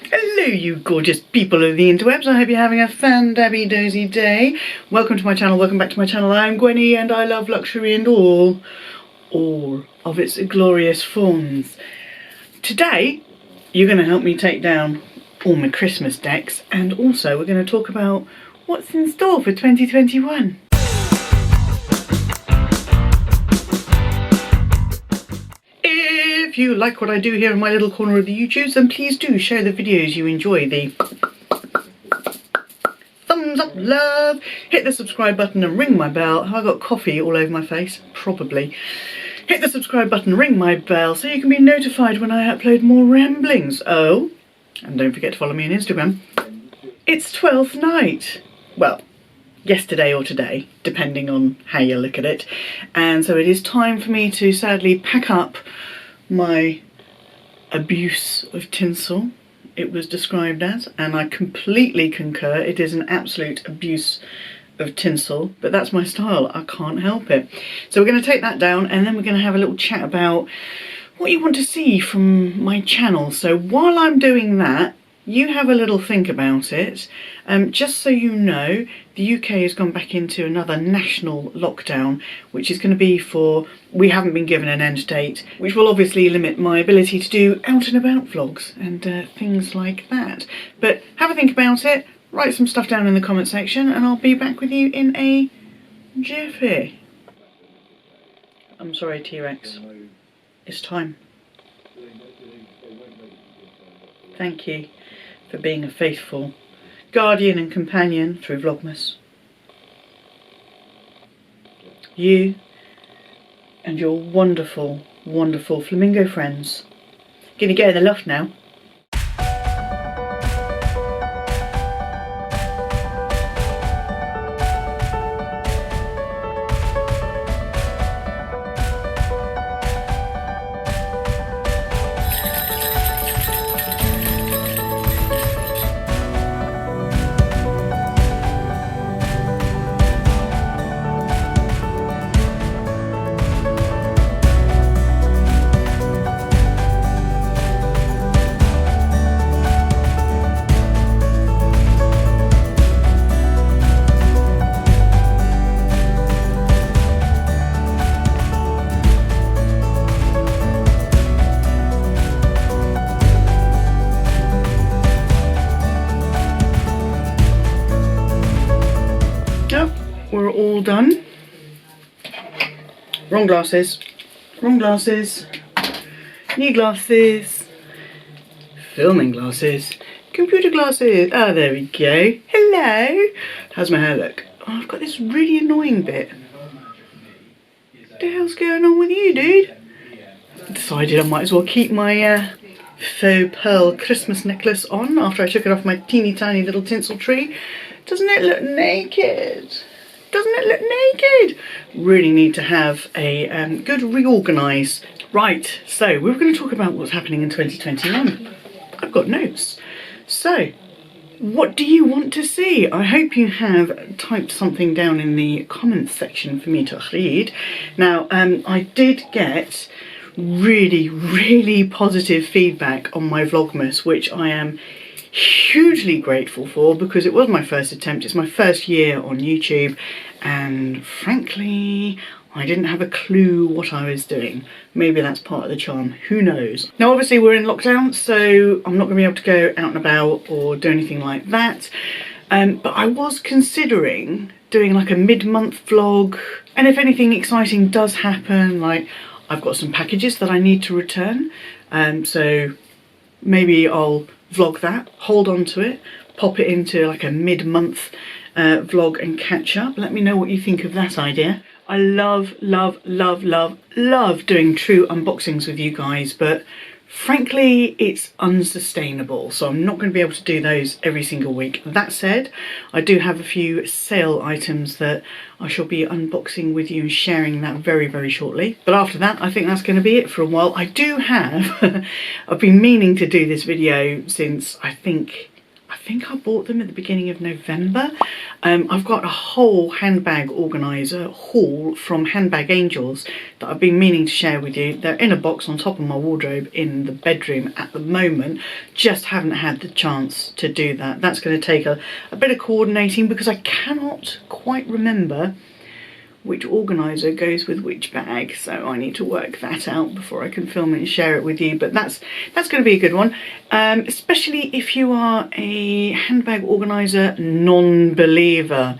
Hello you gorgeous people of the interwebs, I hope you're having a fan-dabby-dozy day. Welcome to my channel, welcome back to my channel. I'm Gwenny and I love luxury and all of its glorious forms. Today you're going to help me take down all my Christmas decks, and also we're going to talk about what's in store for 2021. If you like what I do here in my little corner of the YouTubes, then please do share the videos you enjoy. The thumbs up love, hit the subscribe button and ring my bell. Have I got coffee all over my face? Probably. Hit the subscribe button, ring my bell so you can be notified when I upload more ramblings. Oh, and don't forget to follow me on Instagram. It's 12th night. Well, yesterday or today, depending on how you look at it. And so it is time for me to sadly pack up my abuse of tinsel, it was described as, and I completely concur. It is an absolute abuse of tinsel, but that's my style, I can't help it. So we're going to take that down, and then we're going to have a little chat about what you want to see from my channel. So while I'm doing that, you have a little think about it. Just so you know, the UK has gone back into another national lockdown, which is going to be for, we haven't been given an end date, which will obviously limit my ability to do out and about vlogs and things like that. But have a think about it, write some stuff down in the comment section, and I'll be back with you in a jiffy. I'm sorry, T-Rex. It's time. Thank you for being a faithful guardian and companion through Vlogmas. You and your wonderful, wonderful flamingo friends. Gonna get in the loft now. We're all done. Wrong glasses, wrong glasses, new glasses, filming glasses, computer glasses. Ah, there we go. Hello. How's my hair look? Oh, I've got this really annoying bit. What the hell's going on with you, dude? I decided I might as well keep my faux pearl Christmas necklace on after I took it off my teeny tiny little tinsel tree. Doesn't it look naked? Doesn't it look naked? Really need to have a good reorganise. Right, so we're going to talk about what's happening in 2021. I've got notes. So, what do you want to see? I hope you have typed something down in the comments section for me to read. Now, I did get really positive feedback on my Vlogmas, which I am hugely grateful for, because it was my first attempt. It's my first year on YouTube, and frankly I didn't have a clue what I was doing. Maybe that's part of the charm, who knows. Now obviously we're in lockdown, so I'm not going to be able to go out and about or do anything like that, but I was considering doing like a mid-month vlog, and if anything exciting does happen, like I've got some packages that I need to return, so maybe I'll vlog that, hold on to it, pop it into like a mid-month vlog and catch up. Let me know what you think of that idea. I love doing true unboxings with you guys, but frankly it's unsustainable, so I'm not going to be able to do those every single week. That said, I do have a few sale items that I shall be unboxing with you and sharing that very shortly. But after that, I think that's going to be it for a while. I do have I've been meaning to do this video since I think think I bought them at the beginning of November. I've got a whole handbag organiser haul from Handbag Angels that I've been meaning to share with you. They're in a box on top of my wardrobe in the bedroom at the moment. Just haven't had the chance to do that. That's going to take a bit of coordinating because I cannot quite remember which organiser goes with which bag, so I need to work that out before I can film it and share it with you. But that's going to be a good one, especially if you are a handbag organiser non-believer.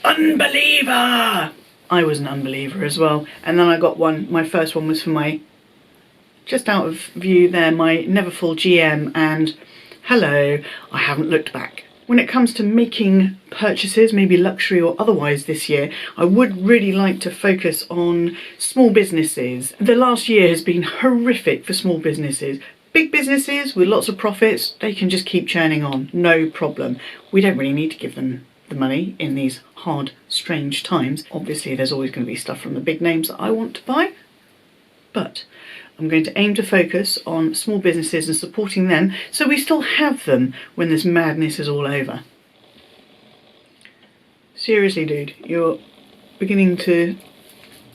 Unbeliever! I was an unbeliever as well, and then I got one. My first one was for my, just out of view there, my Neverfull GM, and hello, I haven't looked back. When it comes to making purchases, maybe luxury or otherwise this year, I would really like to focus on small businesses. The last year has been horrific for small businesses. Big businesses with lots of profits, they can just keep churning on, no problem. We don't really need to give them the money in these hard, strange times. Obviously, there's always going to be stuff from the big names that I want to buy, but I'm going to aim to focus on small businesses and supporting them so we still have them when this madness is all over. Seriously, dude, you're beginning to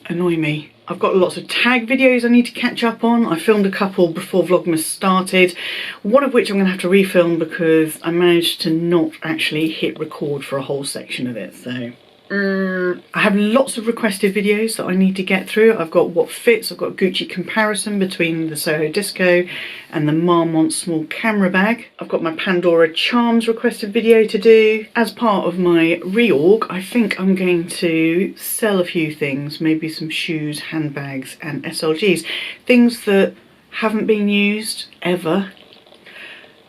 annoy me. I've got lots of tag videos I need to catch up on. I filmed a couple before Vlogmas started, one of which I'm going to have to refilm because I managed to not actually hit record for a whole section of it, so I have lots of requested videos that I need to get through. I've got what fits, I've got Gucci comparison between the Soho Disco and the Marmont small camera bag. I've got my Pandora Charms requested video to do. As part of my reorg, I think I'm going to sell a few things, maybe some shoes, handbags and SLGs. Things that haven't been used ever,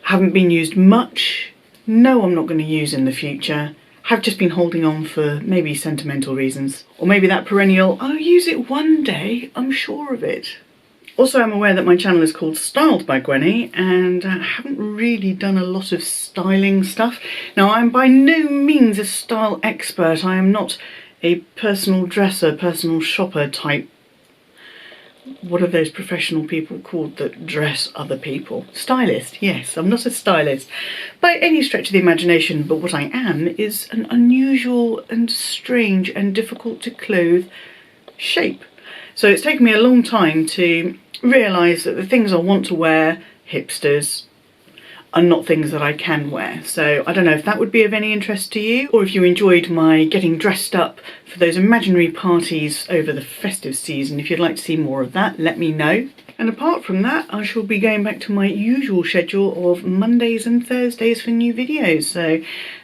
haven't been used much, no I'm not going to use in the future, have just been holding on for maybe sentimental reasons, or maybe that perennial I'll use it one day, I'm sure of it. Also, I'm aware that my channel is called Styled by Gwenny, and I haven't really done a lot of styling stuff. Now, I'm by no means a style expert. I am not a personal dresser, personal shopper type. What are those professional people called that dress other people? Stylist, yes, I'm not a stylist by any stretch of the imagination, but what I am is an unusual and strange and difficult to clothe shape. So it's taken me a long time to realise that the things I want to wear, hipsters, are not things that I can wear. So I don't know if that would be of any interest to you, or if you enjoyed my getting dressed up for those imaginary parties over the festive season. If you'd like to see more of that, let me know. And apart from that, I shall be going back to my usual schedule of Mondays and Thursdays for new videos. So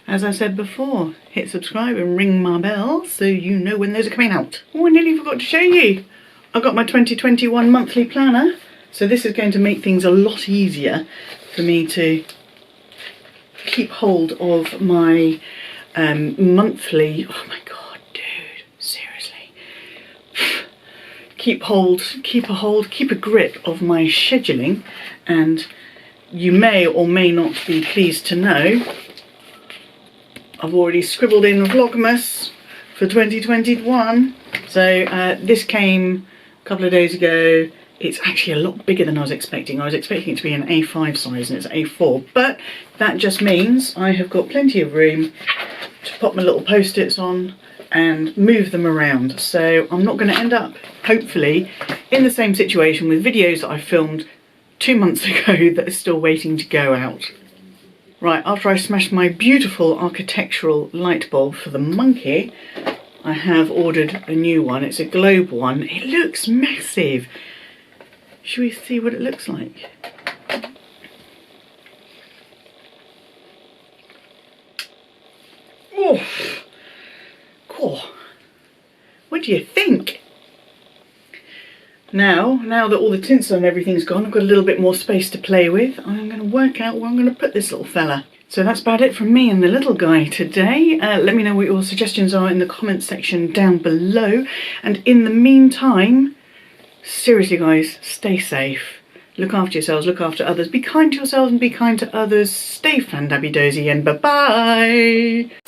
as I said before, hit subscribe and ring my bell so you know when those are coming out. Oh, I nearly forgot to show you. I got my 2021 monthly planner. So this is going to make things a lot easier for me to keep hold of my monthly, oh my god, dude, seriously. Keep a grip of my scheduling, and you may or may not be pleased to know I've already scribbled in Vlogmas for 2021. So this came a couple of days ago. It's actually a lot bigger than I was expecting. I was expecting it to be an A5 size and it's A4, but that just means I have got plenty of room to pop my little post-its on and move them around. So I'm not going to end up, hopefully, in the same situation with videos that I filmed 2 months ago that are still waiting to go out. Right, after I smashed my beautiful architectural light bulb for the monkey, I have ordered a new one. It's a globe one. It looks massive. Should we see what it looks like? Oh, cool. What do you think? Now that all the tinsel and everything's gone, I've got a little bit more space to play with. I'm going to work out where I'm going to put this little fella. So that's about it from me and the little guy today. Let me know what your suggestions are in the comments section down below. And in the meantime, seriously guys, stay safe. Look after yourselves, look after others. Be kind to yourselves and be kind to others. Stay fan-dabby-dozy and bye-bye.